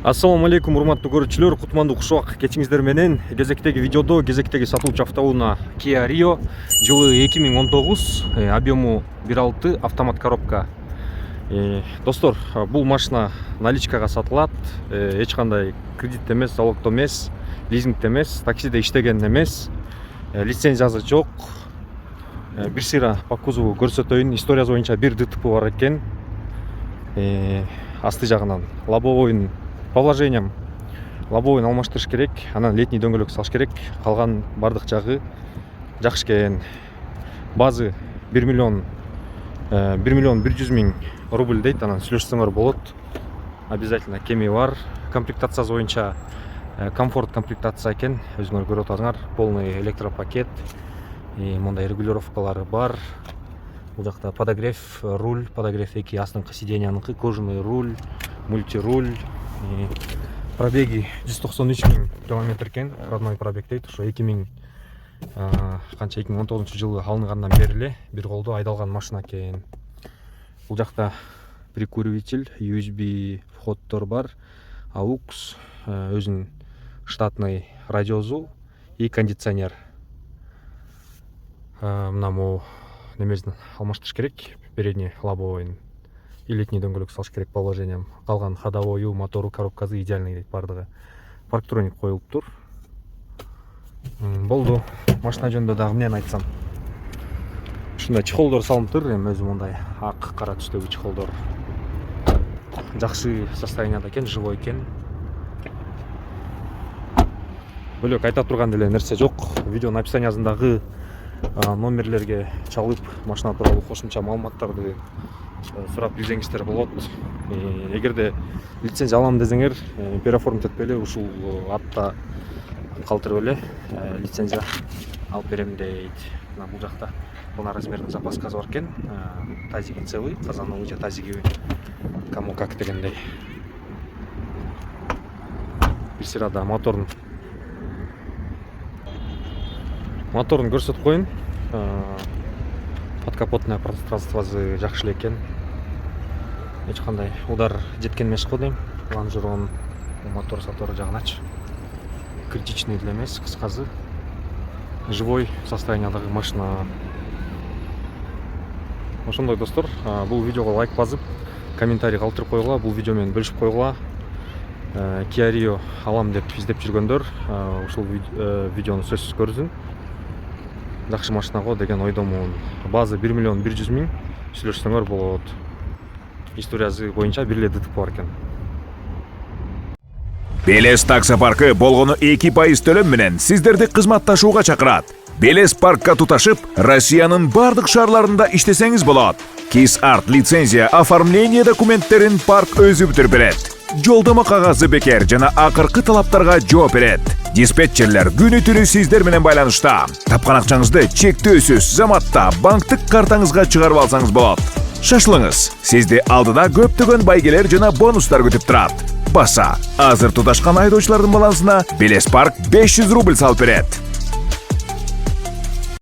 Ассаламу алейкум, урматтуу көрүүчүлөр, кутмандуу кушак кечиңиздер менен. Кезектеги видеодо кезектеги сатылуучу автоунаа Kia Rio жылы 2019, объему 1.6 автомат коробка. Достор, бул машина наличкага сатылат. Эч кандай кредит эмес, залогдо эмес, лизинг эмес, таксиде иштеген эмес, лицензиясы жок. Бир сыйра по кузову көрсөтөйүн. Историясы боюнча бир ДТП бар экен. Асты жагынан лобовойн по вложениям лобовойн алмаштырыш керек, анан летний дөңгөлөк салыш керек. Калган бардык жагы жакшы экен. Базы 1 миллион 100 000 рубль дейт, анан сүйлөшсөңөр болот. Обязательно кеми бар. Комплектациясы боюнча комфорт комплектация экен. Өзүңөр көрүп атасыңар, полный электропакет. Мындай регулировкалары бар. Бул жакта подогрев руль, подогрев эки астыңкы сиденьяныкы, кожаный руль, мультируль. Пробеги 193 000 километр экен. Родной пробег дейт. Ошо 2019 жылы алынгандан бери эле бир колдо айдалган машина экен. Бул жакта прикуриватель, USB входдор бар, AUX, өзүнүн штатный радиозу и кондиционер. Мына могу немесин алмаштырыш керек, передний лобовойн и летний дөңгөлөк салыш керек по вложениям. Калган ходовою, мотору, коробкасы идеальный дейт бардыгы. Парктроник коюлуптур. Болду. Машина жөнүндө дагы эмнени айтсам? Ушундай чехолдор салыныптыр, эми өзү мындай ак кара түстөгү чехолдор. Жакшы состоянияда экен, живой экен. Бөлөк айта турган деле нерсе жок. Видеонун описаниясындагы номерлерге чалып машина тууралуу кошумча маалыматтарды сурап билсеңиздер болот. Эгерде лицензия алам десеңер, переоформить этпей эле ушул атта калтырып эле лицензия алып берем дейт. Мына бул жакта полноразмерный запаскасы бар экен. Тазиги целый, казановый же тазиги кому как дегендей. Бир сырада моторун көрсөтүп коюн. Подкапотное пространствосы жакшы эле экен. Эч кандай удар жеткен эмес го дейм. Лонжерон, мотор сатору жагыначы критичный деле эмес, кыскасы живой состояниядагы машина. Ошондой достор, бул видеого лайк басып, комментарий калтырып койгула, бул видео менен бөлүшүп койгула. Kia Rio алам деп издеп жүргөндөр ушул видеону сөзсүз көрсүн. Жакшы машина го деген ойдомун. Базы 1 миллион 100 000, сүйлөшсөңөр болот. Историясы боюнча бир эле ДТП бар экен. Белес таксопаркы болгону 2% төлөм менен сиздерди кызматташууга чакырат. Белес паркка туташып, Россиянын бардык шаарларында иштесеңиз болот. Кис арт лицензия оформление документтерин парк өзү бүтүрүп берет. Жолдомо кагазы бекер жана акыркы талаптарга жооп берет. Диспетчерлер күнү түнү сиздер менен байланышта. Тапкан акчаңызды чектөөсүз заматта банктык картаңызга чыгарып алсаңыз болот. Шашылыңыз, сизди алдыда көптөгөн байгелер жана бонустар күтүп турат. Баса, азыр туташкан айдоочулардын балансына Белес парк 500 рубль салып берет.